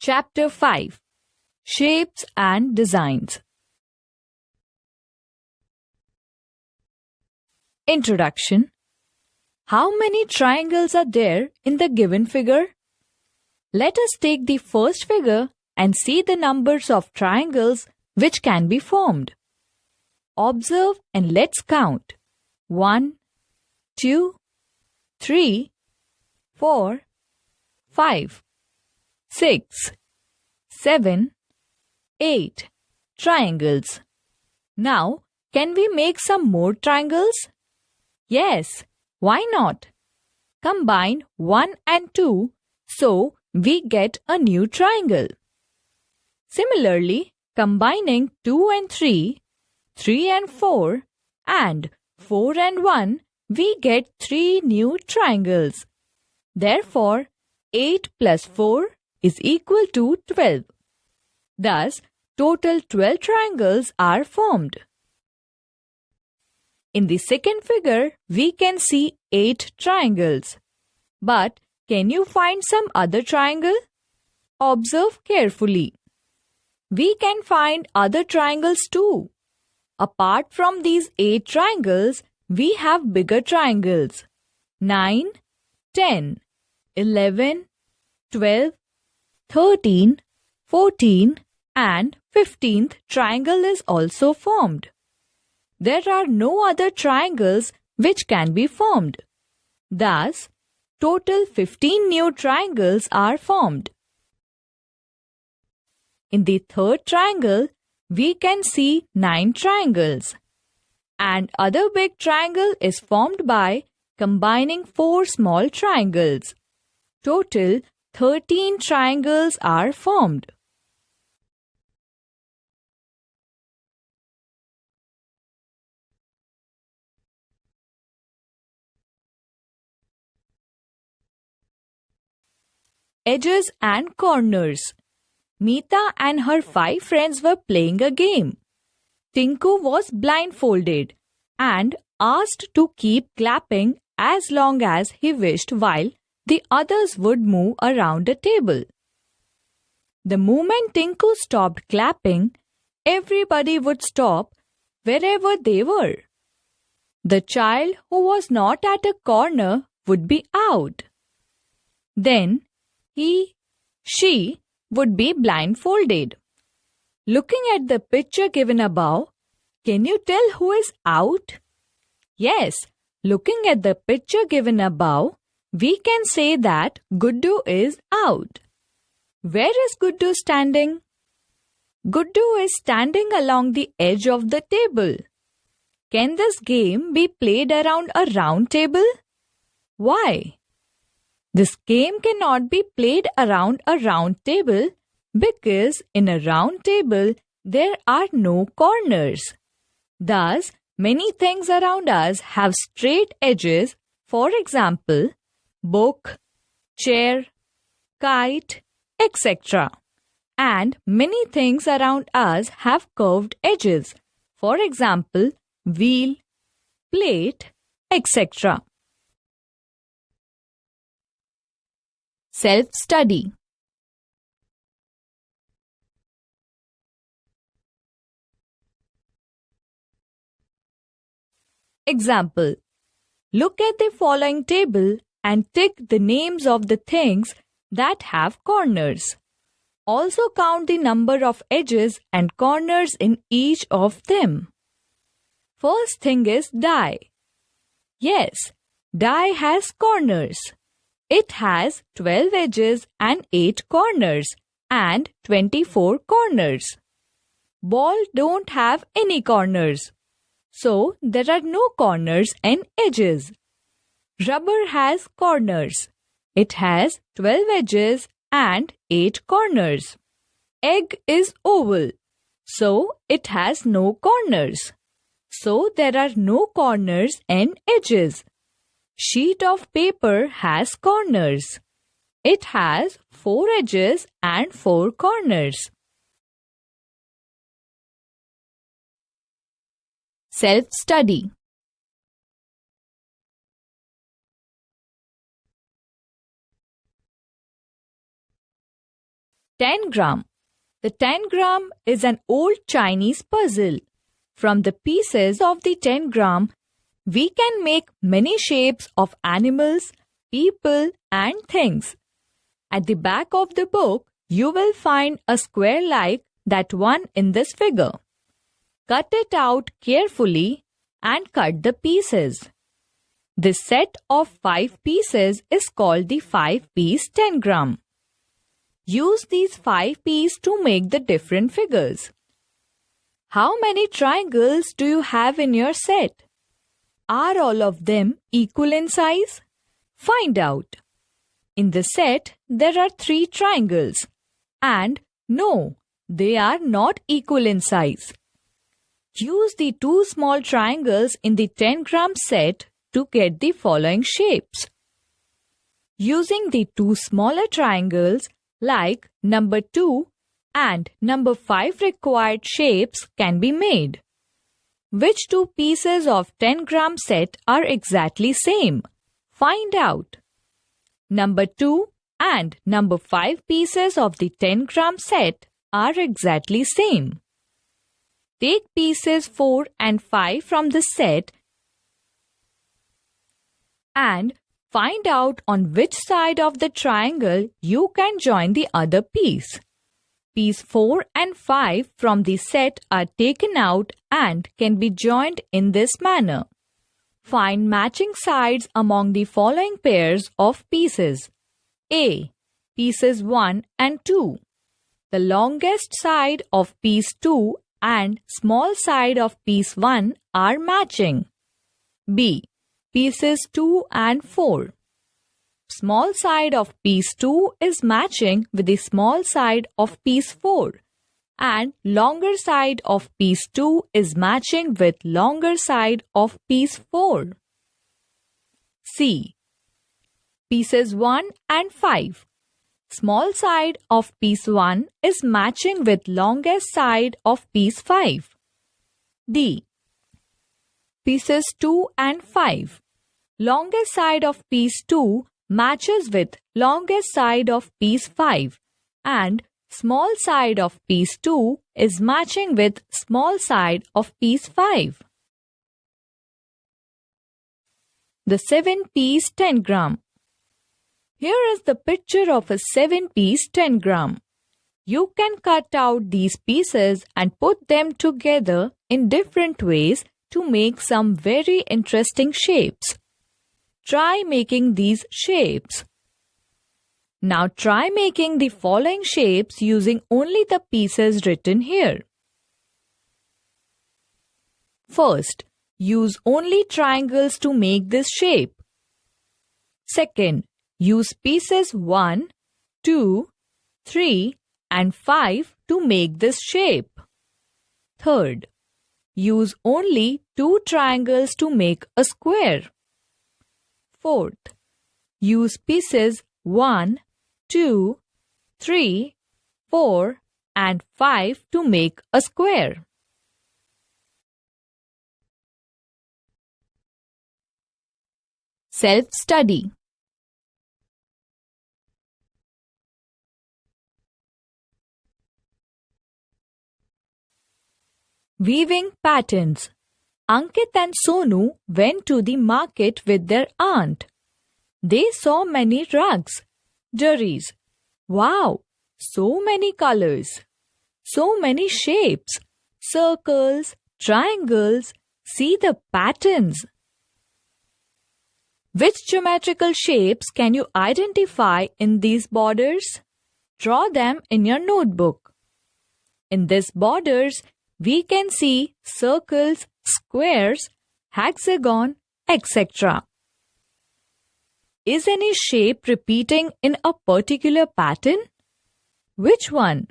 Chapter 5 Shapes and Designs. Introduction. How many triangles are there in the given figure? Let us take the first figure and see the numbers of triangles which can be formed. Observe and let's count. 1, 2, 3, 4, 5, 6, 7, 8 triangles. Now, can we make some more triangles? Yes, why not? Combine 1 and 2 so we get a new triangle. Similarly, combining 2 and 3, 3 and 4, and 4 and 1, we get 3 new triangles. Therefore, 8 plus 4 is equal to 12. Thus, total 12 triangles are formed. In the second figure, we can see 8 triangles. But can you find some other triangle? Observe carefully. We can find other triangles too. Apart from these 8 triangles, we have bigger triangles. 9, 10, 11, 12, 13, 14 and 15th triangle is also formed. There are no other triangles which can be formed. Thus, total 15 new triangles are formed. In the third triangle, we can see 9 triangles. And other big triangle is formed by combining 4 small triangles. Total 13 triangles are formed. Edges and corners. Meeta and her 5 friends were playing a game. Tinku was blindfolded and asked to keep clapping as long as he wished while the others would move around the table. The moment Tinku stopped clapping, everybody would stop wherever they were. The child who was not at a corner would be out. Then she would be blindfolded. Looking at the picture given above, can you tell who is out? Yes, looking at the picture given above, we can say that Guddu is out. Where is Guddu standing? Guddu is standing along the edge of the table. Can this game be played around a round table? Why? This game cannot be played around a round table because in a round table there are no corners. Thus, many things around us have straight edges, for example, book, chair, kite, etc. And many things around us have curved edges, for example, wheel, plate, etc. Self-study. Example. Look at the following table and tick the names of the things that have corners. Also count the number of edges and corners in each of them. First thing is die. Yes, die has corners. It has 12 edges and 8 corners and 24 corners. Ball don't have any corners. So, there are no corners and edges. Rubber has corners. It has 12 edges and 8 corners. Egg is oval. So, it has no corners. So, there are no corners and edges. Sheet of paper has corners. It has 4 edges and 4 corners. Self-study. Tangram. The tangram is an old Chinese puzzle. From the pieces of the tangram, we can make many shapes of animals, people, and things. At the back of the book, you will find a square like that one in this figure. Cut it out carefully and cut the pieces. This set of 5 pieces is called the 5-piece tangram. Use these 5 pieces to make the different figures. How many triangles do you have in your set? Are all of them equal in size? Find out. In the set, there are 3 triangles. And no, they are not equal in size. Use the 2 small triangles in the tangram set to get the following shapes. Using the 2 smaller triangles like number 2 and number 5 required shapes can be made. Which 2 pieces of tangram set are exactly same? Find out. Number 2 and number 5 pieces of the tangram set are exactly same. Take pieces 4 and 5 from the set and find out on which side of the triangle you can join the other piece. Piece 4 and 5 from the set are taken out and can be joined in this manner. Find matching sides among the following pairs of pieces. A. Pieces 1 and 2. The longest side of piece 2 and small side of piece 1 are matching. B. Pieces 2 and 4. Small side of piece 2 is matching with the small side of piece 4 and longer side of piece 2 is matching with longer side of piece 4. C. Pieces 1 and 5. Small side of piece 1 is matching with longest side of piece 5. D. Pieces 2 and 5. Longest side of piece 2 matches with longest side of piece 5 and small side of piece 2 is matching with small side of piece 5. The 7-piece tangram. Here is the picture of a 7-piece tangram. You can cut out these pieces and put them together in different ways to make some very interesting shapes. Try making these shapes. Now try making the following shapes using only the pieces written here. First, use only triangles to make this shape. Second, use pieces 1, 2, 3 and 5 to make this shape. Third, use only 2 triangles to make a square. Fourth, use pieces 1, 2, 3, 4 and 5 to make a square. Self-study. Weaving patterns. Ankit and Sonu went to the market with their aunt. They saw many rugs, durries. Wow! So many colors. So many shapes. Circles, triangles. See the patterns. Which geometrical shapes can you identify in these borders? Draw them in your notebook. In these borders, we can see circles, squares, hexagon, etc. Is any shape repeating in a particular pattern? Which one?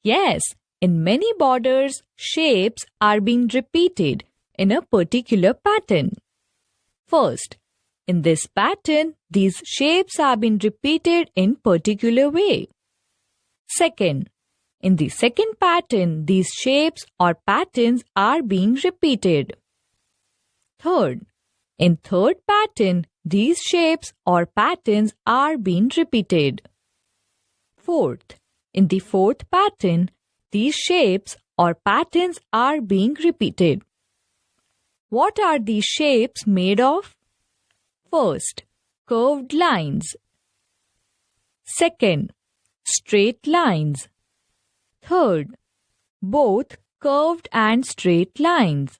Yes, in many borders, shapes are being repeated in a particular pattern. First, in this pattern, these shapes are being repeated in particular way. Second, in the second pattern, these shapes or patterns are being repeated. Third, in third pattern, these shapes or patterns are being repeated. Fourth, In the fourth pattern, these shapes or patterns are being repeated. What are these shapes made of? First, curved lines. Second, straight lines. Third, both curved and straight lines.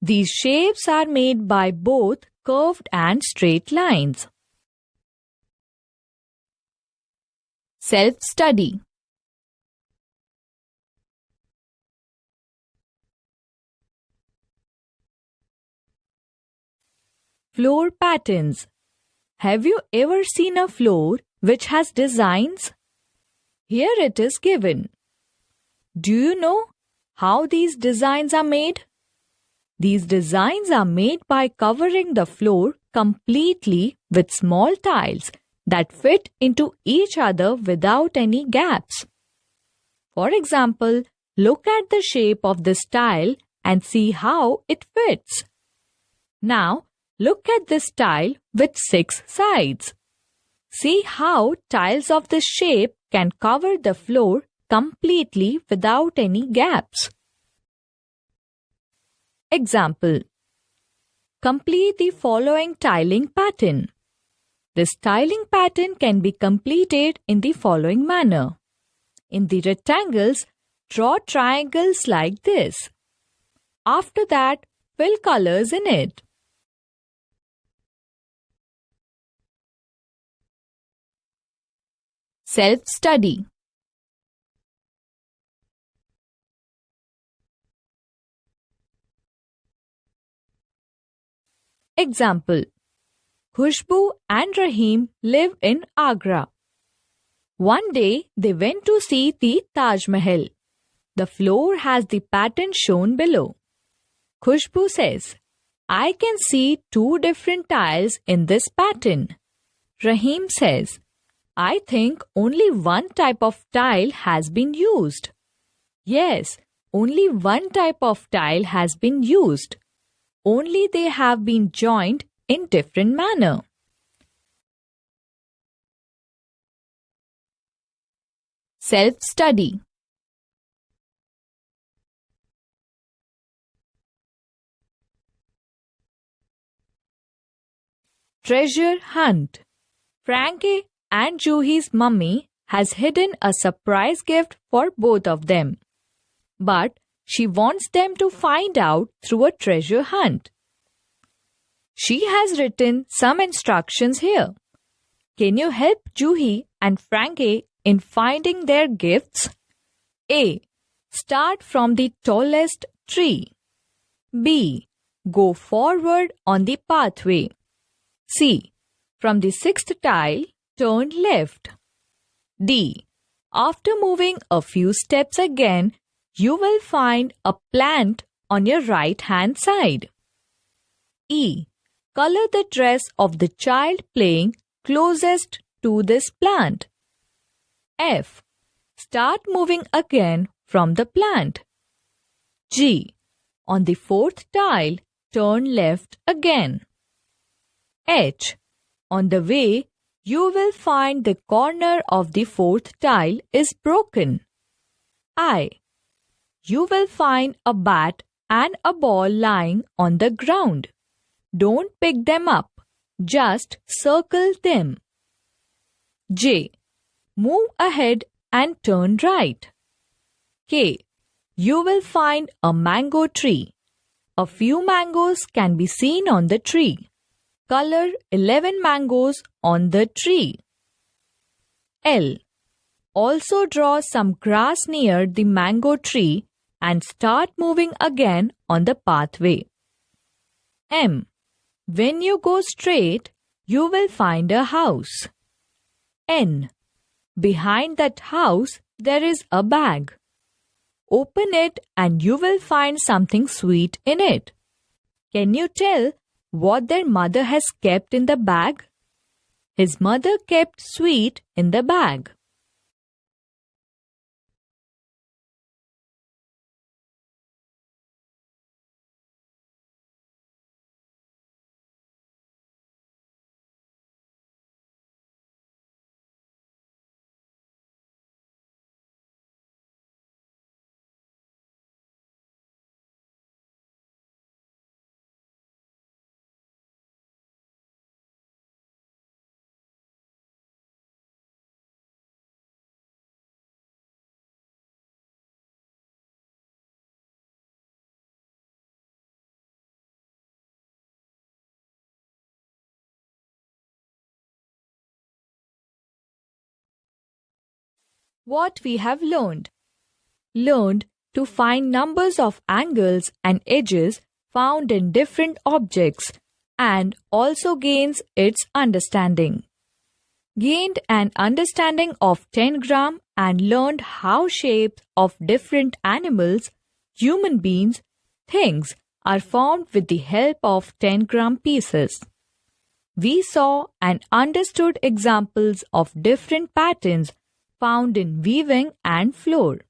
These shapes are made by both curved and straight lines. Self-study. Floor patterns. Have you ever seen a floor which has designs? Here it is given. Do you know how these designs are made? These designs are made by covering the floor completely with small tiles that fit into each other without any gaps. For example, look at the shape of this tile and see how it fits. Now, look at this tile with 6 sides. See how tiles of this shape can cover the floor completely without any gaps. Example. Complete the following tiling pattern. This tiling pattern can be completed in the following manner. In the rectangles, draw triangles like this. After that, fill colors in it. Self-study. Example. Khushbu and Rahim live in Agra. One day they went to see the Taj Mahal. The floor has the pattern shown below. Khushbu says, I can see 2 different tiles in this pattern. Rahim says, I think only one type of tile has been used. Yes, only one type of tile has been used. Only they have been joined in different manner. Self-study. Treasure hunt. Frankie and Juhi's mummy has hidden a surprise gift for both of them. But she wants them to find out through a treasure hunt. She has written some instructions here. Can you help Juhi and Frankie in finding their gifts? A. Start from the tallest tree. B. Go forward on the pathway. C. From the 6th tile, turn left. D. After moving a few steps again, you will find a plant on your right hand side. E. Color the dress of the child playing closest to this plant. F. Start moving again from the plant. G. On the 4th tile, turn left again. H. On the way, you will find the corner of the 4th tile is broken. I. You will find a bat and a ball lying on the ground. Don't pick them up, just circle them. J. Move ahead and turn right. K. You will find a mango tree. A few mangoes can be seen on the tree. Color 11 mangoes on the tree. L. Also draw some grass near the mango tree and start moving again on the pathway. M. When you go straight, you will find a house. N. Behind that house, there is a bag. Open it and you will find something sweet in it. Can you tell what their mother has kept in the bag? His mother kept sweet in the bag. What we have learned. Learned to find numbers of angles and edges found in different objects and also gains its understanding. Gained an understanding of tangram and learned how shapes of different animals, human beings, things are formed with the help of tangram pieces. We saw and understood examples of different patterns found in weaving and floor.